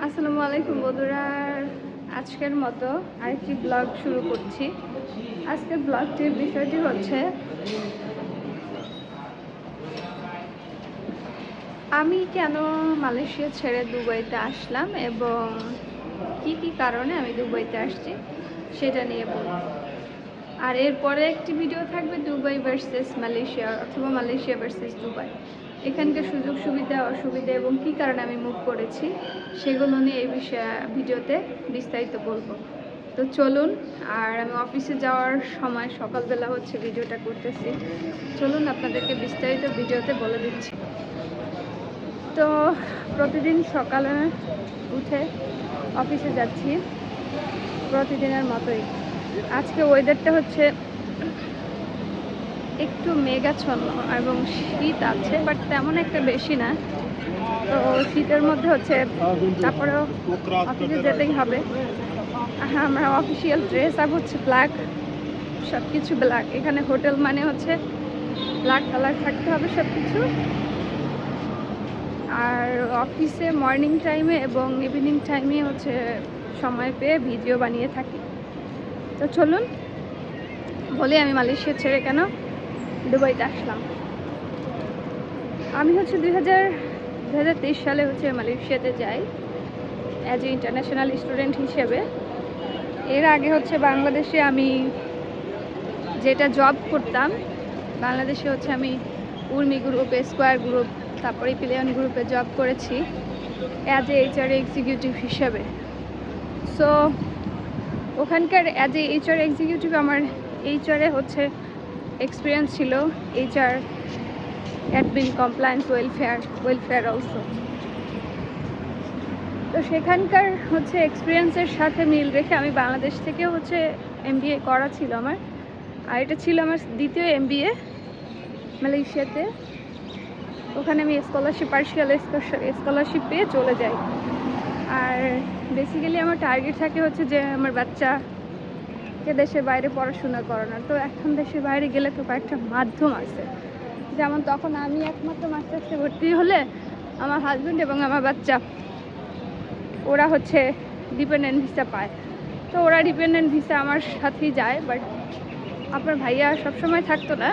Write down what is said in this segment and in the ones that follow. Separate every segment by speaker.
Speaker 1: আসসালামু আলাইকুম বন্ধুরা, আজকের মতো আরেকটি ব্লগ শুরু করছি। আজকের ব্লগটির বিষয়টি হচ্ছে আমি কেন মালয়েশিয়া ছেড়ে দুবাইতে আসলাম এবং কি কারণে আমি দুবাইতে আসছি সেটা নিয়ে বলব। আর এরপরে একটি ভিডিও থাকবে দুবাই ভার্সেস মালয়েশিয়া অথবা মালয়েশিয়া ভার্সেস দুবাই, এখানকার সুযোগ সুবিধা অসুবিধা এবং কী কারণে আমি মুভ করেছি সেগুলো নিয়ে এই বিষয়ে ভিডিওতে বিস্তারিত বলবো। তো চলুন, আর আমি অফিসে যাওয়ার সময় সকালবেলা হচ্ছে ভিডিওটা করতেছি, চলুন আপনাদেরকে বিস্তারিত ভিডিওতে বলে দিচ্ছি। তো প্রতিদিন সকালে উঠে অফিসে যাচ্ছি প্রতিদিনের মতোই। আজকে ওয়েদারটা হচ্ছে একটু মেঘাচ্ছন্ন এবং শীত আছে, বাট তেমন একটা বেশি না। তো শীতের মধ্যে হচ্ছে তারপরেও অফিসে যেতেই হবে। আমরা অফিসিয়াল ড্রেস আপ হচ্ছে ব্ল্যাক, সব কিছু ব্ল্যাক। এখানে হোটেল মানে হচ্ছে ব্ল্যাক কালার থাকতে হবে সব কিছু। আর অফিসে মর্নিং টাইমে এবং ইভিনিং টাইমে হচ্ছে সময় পেয়ে ভিডিও বানিয়ে থাকি। তো চলুন বলি আমি মালয়েশিয়া ছেড়ে কেন দুবাইতে আসলাম। আমি হচ্ছে 2023 সালে হচ্ছে মালয়েশিয়াতে যাই অ্যাজ এ ইন্টারন্যাশনাল স্টুডেন্ট হিসেবে। এর আগে হচ্ছে বাংলাদেশে আমি যেটা জব করতাম, বাংলাদেশে হচ্ছে আমি উর্মি গ্রুপ, স্কোয়ার গ্রুপ, তারপরে প্লেয়ন গ্রুপে জব করেছি অ্যাজ এ HR এক্সিকিউটিভ হিসেবে। সো ওখানকার অ্যাজ এ HR এক্সিকিউটিভ আমার HR-এ হচ্ছে এক্সপিরিয়েন্স ছিল, HR admin, compliance, welfare also. তো সেখানকার হচ্ছে এক্সপিরিয়েন্সের সাথে মিল রেখে আমি বাংলাদেশ থেকেও হচ্ছে MBA করা ছিল আমার, আর এটা ছিল আমার দ্বিতীয় MBA মালয়েশিয়াতে। ওখানে আমি পার্শিয়াল স্কলারশিপ পেয়ে চলে যাই। আর বেসিক্যালি আমার টার্গেট থাকে হচ্ছে যে আমার বাচ্চাকে দেশের বাইরে পড়াশোনা করানোর। তো এখন দেশের বাইরে গেলে তো কয়েকটা মাধ্যম আছে, যেমন তখন আমি একমাত্র মাস্টার্সে ভর্তি হলে আমার হাজব্যান্ড এবং আমার বাচ্চা ওরা হচ্ছে ডিপেন্ডেন্ট ভিসা পায়। তো ওরা ডিপেন্ডেন্ট ভিসা আমার সাথেই যায়, বাট আপনার ভাইয়া সবসময় থাকতো না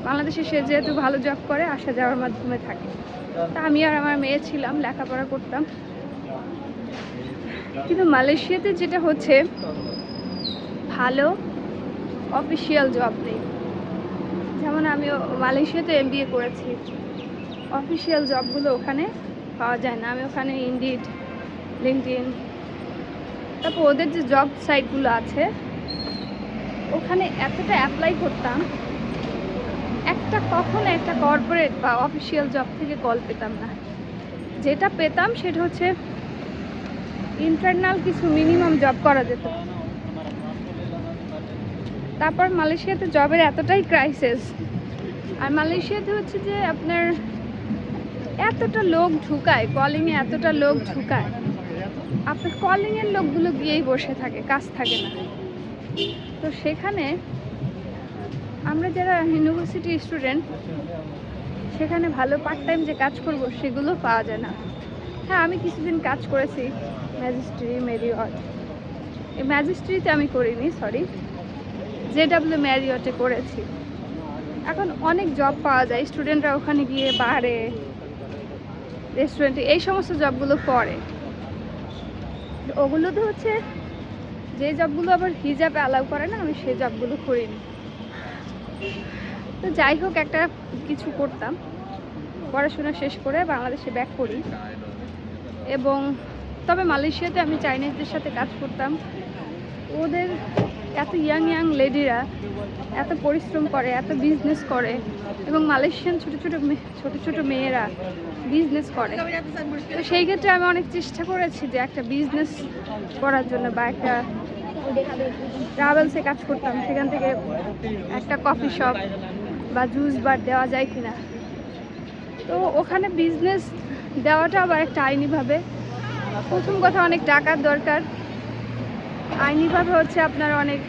Speaker 1: বাংলাদেশে। সে যেহেতু ভালো জব করে আসা যাওয়ার মাধ্যমে থাকে। তা আমি আর আমার মেয়ে ছিলাম, লেখাপড়া করতাম। কিন্তু মালয়েশিয়াতে যেটা হচ্ছে ভালো অফিসিয়াল জব নেই। যেমন আমি মালয়েশিয়াতে MBA করেছি, অফিসিয়াল জবগুলো ওখানে পাওয়া যায় না। আমি ওখানে ইনডিড, লিঙ্কডইন, তারপর ওদের যে জব সাইটগুলো আছে ওখানে এতটা অ্যাপ্লাই করতাম, কখনো একটা কর্পোরেট বা অফিসিয়াল জব থেকে কল পেতাম না। যেটা পেতাম সেটা হচ্ছে ইন্টারনাল কিছু মিনিমাম জব করা যেত। তারপর মালয়েশিয়াতে জবের এতটাই ক্রাইসিস, আর মালয়েশিয়াতে হচ্ছে যে আপনার এতটা লোক ঢুকায়, কলিংয়ে এতটা লোক ঢুকায়, আপনার কলিংয়ের লোকগুলো গিয়েই বসে থাকে, কাজ থাকে না। তো সেখানে আমরা যারা ইউনিভার্সিটি স্টুডেন্ট সেখানে ভালো পার্ট টাইম যে কাজ করব সেগুলো পাওয়া যায় না। হ্যাঁ, আমি কিছুদিন কাজ করেছি ম্যাজিস্ট্রি, মেরিয়ট। এই ম্যাজিস্ট্রিতে আমি করিনি, সরি, JW ম্যারিয়টে করেছি। এখন অনেক জব পাওয়া যায়, স্টুডেন্টরা ওখানে গিয়ে বারে, রেস্টুরেন্টে এই সমস্ত জবগুলো করে। ওগুলোতে হচ্ছে যে জবগুলো আবার হিজাবে অ্যালাউ করে না, আমি সেই জবগুলো করিনি। তো যাই হোক, একটা কিছু করতাম, পড়াশোনা শেষ করে বাংলাদেশে ব্যাক করি। এবং তবে মালয়েশিয়াতে আমি চাইনিজদের সাথে কাজ করতাম। ওদের এত ইয়াং লেডিরা এত পরিশ্রম করে, এত বিজনেস করে, এবং মালয়েশিয়ান ছোট ছোট মেয়েরা বিজনেস করে। তো সেই ক্ষেত্রে আমি অনেক চেষ্টা করেছি যে একটা বিজনেস করার জন্য, বা একটা ট্রাভেলসে কাজ করতাম, সেখান থেকে একটা কফি শপ বা জুস বার দেওয়া যায় কিনা। তো ওখানে বিজনেস দেওয়াটা আবার একটা আইনিভাবে, প্রথম কথা অনেক টাকার দরকার, আইনিভাবে হচ্ছে আপনার অনেক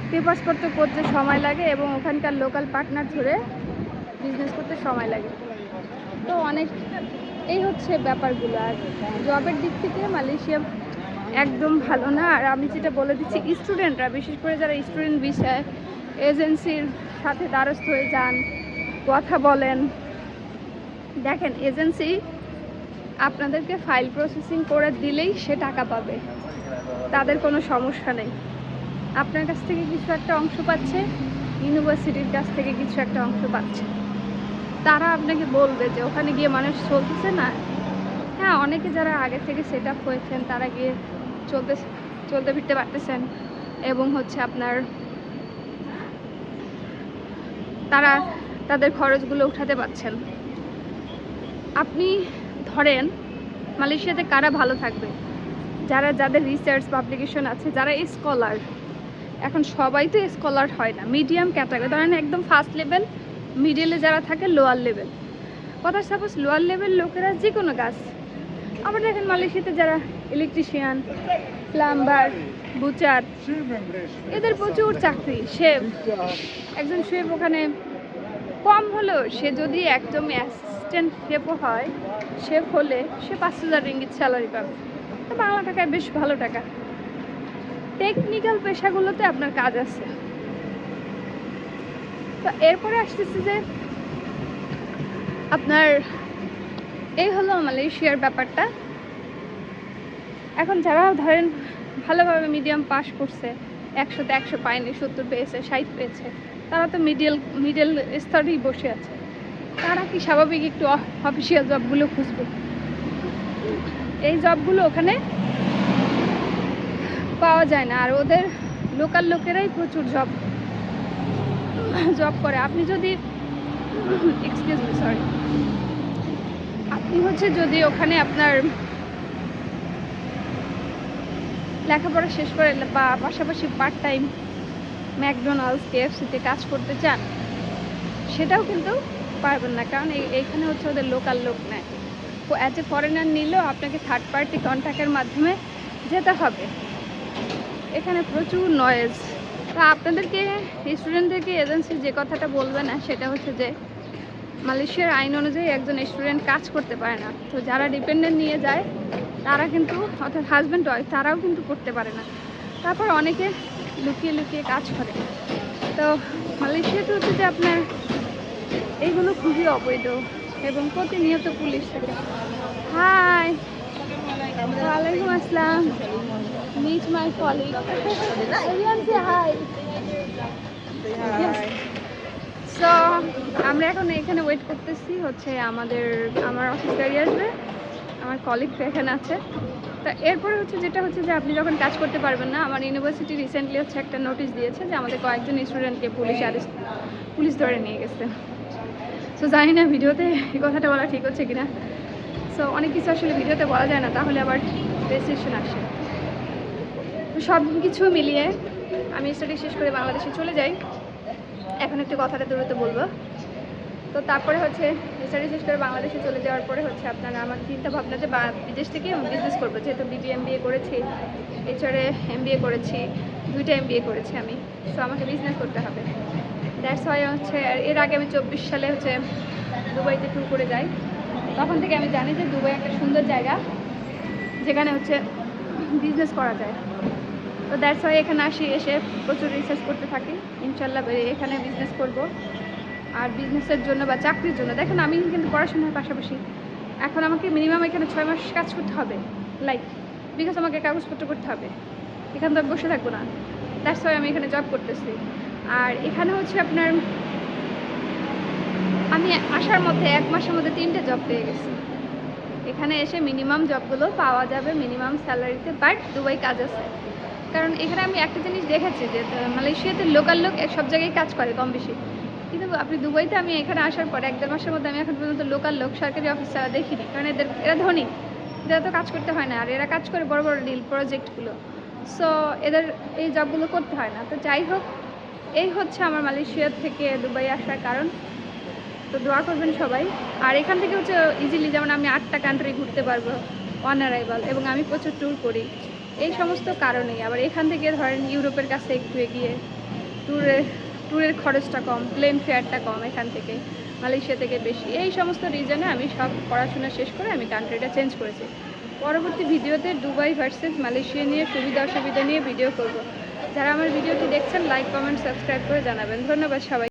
Speaker 1: পেপারসপত্র করতে সময় লাগে, এবং ওখানকার লোকাল পার্টনার ধরে বিজনেস সময় লাগে। তো অনেক এই হচ্ছে ব্যাপারগুলো। আর জবের দিক থেকে মালয়েশিয়া একদম ভালো না। আর আমি যেটা বলে দিচ্ছি, স্টুডেন্টরা, বিশেষ করে যারা স্টুডেন্ট ভিসায় এজেন্সির সাথে দ্বারস্থ হয়ে যান, কথা বলেন, দেখেন এজেন্সি আপনাদেরকে ফাইল প্রসেসিং করে দিলেই সে টাকা পাবে, তাদের কোনো সমস্যা নেই। আপনার কাছ থেকে কিছু একটা অংশ পাচ্ছে, ইউনিভার্সিটির কাছ থেকে কিছু একটা অংশ পাচ্ছে। তারা আপনাকে বলবে যে ওখানে গিয়ে মানুষ চলতেছে না। হ্যাঁ, অনেকে যারা আগে থেকে সেট আপ হয়েছেন তারা গিয়ে চলতে ফিরতে পারতেছেন, এবং হচ্ছে আপনার তারা তাদের খরচগুলো উঠাতে পারছেন। আপনি ধরেন মালয়েশিয়াতে কারা ভালো থাকবে? যাদের রিসার্চ পাবলিকেশন আছে, যারা স্কলার। এখন সবাই তো স্কলার হয় না, মিডিয়াম ক্যাটাগরি, ধরেন একদম ফার্স্ট লেভেল, মিডিলে যারা থাকে লোয়ার লেভেল। কথা সাপোজ লোয়ার লেভেল লোকেরা যে কোনো কাজ। আবার দেখেন মালয়েশিয়াতে যারা ইলেকট্রিশিয়ান, প্লাম্বার, বুচার, এদের প্রচুর চাকরি। শেফ, একজন শেফ ওখানে কম হলেও সে যদি একদম অ্যাসিস্ট্যান্ট শেফও হয়, শেফ হলে সে 5,000 রিঙ্গিত স্যালারি পাবে। তো বাংলা টাকায় বেশ ভালো টাকা। টেকনিক্যাল পেশাগুলোতে আপনার কাজ আছে। তো এরপরে আসতেছে যে আপনার এই হলো মালয়েশিয়ার ব্যাপারটা। এখন যারা ধরেন ভালোভাবে মিডিয়াম পাস করছে, 100-তে 100 পায়নি, 70 পেয়েছে, 60 পেয়েছে, তারা তো মিডল স্তরেই বসে আছে। তারা কি স্বাভাবিক একটু অফিসিয়াল জবগুলো খুঁজবে? এই জবগুলো ওখানে পাওয়া যায় না। আর ওদের লোকাল লোকেরাই প্রচুর জব করে। আপনি যদি এক্সকিউজ মি, সরি, আপনি হচ্ছে যদি ওখানে আপনার লেখাপড়া শেষ করে বা পাশাপাশি পার্ট টাইম ম্যাকডোনাল্ডস, KFC-তে কাজ করতে চান, সেটাও কিন্তু পারবেন না, কারণ এইখানে হচ্ছে ওদের লোকাল লোক নেয়। অ্যাজ এ ফরেনার নিলেও আপনাকে থার্ড পার্টি কন্ট্যাক্টের মাধ্যমে যেতে হবে। এখানে প্রচুর নয়েজ। তা আপনাদেরকে, স্টুডেন্টদেরকে এজেন্সি যে কথাটা বলবে না, সেটা হচ্ছে যে মালয়েশিয়ার আইন অনুযায়ী একজন স্টুডেন্ট কাজ করতে পারে না। তো যারা ডিপেন্ডেন্ট নিয়ে যায় তারা কিন্তু, অর্থাৎ হাজব্যান্ড ওয়াইফ, তারাও কিন্তু করতে পারে না। তারপর অনেকে লুকিয়ে লুকিয়ে কাজ করে। তো মালয়েশিয়াতে হচ্ছে যে আপনার এইগুলো খুবই অবৈধ, এবং প্রতিনিয়ত পুলিশ থাকে। হাই, ওয়ালাইকুম আসসালাম, meet my colleague, hi. So আমরা এখন এখানে ওয়েট করতেছি, হচ্ছে আমার অফিস গাড়ি আসবে, আমার কলিগ এখানে আছে। তা এরপরে হচ্ছে যেটা হচ্ছে যে আপনি যখন কাজ করতে পারবেন না, আমার ইউনিভার্সিটি রিসেন্টলি হচ্ছে একটা নোটিশ দিয়েছে যে আমাদের কয়েকজন স্টুডেন্টকে পুলিশ ধরে নিয়ে গেছে। সো জানি না ভিডিওতে এই কথাটা বলা ঠিক হচ্ছে কিনা। সো অনেক কিছু আসলে ভিডিওতে বলা যায় না, তাহলে আবার রেস্ট্রিকশন আসে। তো সব কিছু মিলিয়ে আমি স্টাডি শেষ করে বাংলাদেশে চলে যাই। এখন একটু কথাটা দূরত্ব বলবো। তো তারপরে হচ্ছে স্টাডি শেষ করে বাংলাদেশে চলে যাওয়ার পরে হচ্ছে আপনারা, আমার চিন্তা ভাবনা যে বিদেশ থেকে বিজনেস করবো, যেহেতু BBA করেছি, HRA MBA করেছি, 2টা MBA করেছি আমি। সো আমাকে বিজনেস করতে হবে। দ্যাটস ওয়াই হচ্ছে এর আগে আমি 24 সালে হচ্ছে দুবাইতে ট্যুর করে যাই। তখন থেকে আমি জানি যে দুবাই একটা সুন্দর জায়গা যেখানে হচ্ছে বিজনেস করা যায়। তো দ্যাটস ওয়াই এখানে এসে প্রচুর রিসার্চ করতে থাকি। ইনশাল্লাহ এখানে বিজনেস করব। আর বিজনেসের জন্য বা চাকরির জন্য, দেখেন আমি কিন্তু পড়াশোনার পাশাপাশি এখন আমাকে মিনিমাম এখানে 6 মাস কাজ করতে হবে, বিকজ আমাকে কাগজপত্র করতে হবে। এখানে তো আমি বসে থাকবো না। দ্যাটস ওয়াই আমি এখানে জব করতেছি। আর এখানে হচ্ছে আপনার আমি আসার মধ্যে 1 মাসের মধ্যে 3টে জব পেয়ে গেছি। এখানে এসে মিনিমাম জবগুলো পাওয়া যাবে মিনিমাম স্যালারিতে, বাট দুবাই কাজ আছে। কারণ এখানে আমি একটা জিনিস দেখেছি যে মালয়েশিয়াতে লোকাল লোক সব জায়গায় কাজ করে কম বেশি, কিন্তু আপনি দুবাইতে, আমি এখানে আসার পর 1-1.5 মাসের মধ্যে আমি এখন পর্যন্ত লোকাল লোক সরকারি অফিস ছাড়া দেখিনি। কারণ এরা ধনী, এরা তো কাজ করতে হয় না, আর এরা কাজ করে বড় বড় ডিল প্রজেক্টগুলো। সো এদের এই জবগুলো করতে হয় না। তো যাই হোক, এই হচ্ছে আমার মালয়েশিয়া থেকে দুবাই আসার কারণ। তো দোয়া করবেন সবাই। আর এখান থেকে হচ্ছে ইজিলি, যেমন আমি 8টা কান্ট্রি ঘুরতে পারবো অন অ্যারাইভাল, এবং আমি প্রচুর ট্যুর করি। এই সমস্ত কারণেই আবার এখান থেকে ধরেন ইউরোপের কাছে একটু এগিয়ে, ট্যুরের খরচটা কম, প্লেন ফেয়ারটা কম এখান থেকে। মালয়েশিয়া থেকে বেশি। এই সমস্ত রিজনে আমি সব পড়াশোনা শেষ করে আমি কান্ট্রিটা চেঞ্জ করেছি। পরবর্তী ভিডিওতে দুবাই ভার্সেস মালয়েশিয়া নিয়ে সুবিধা অসুবিধা নিয়ে ভিডিও করব। যারা আমার ভিডিওটি দেখছেন লাইক, কমেন্ট, সাবস্ক্রাইব করে জানাবেন। ধন্যবাদ সবাই।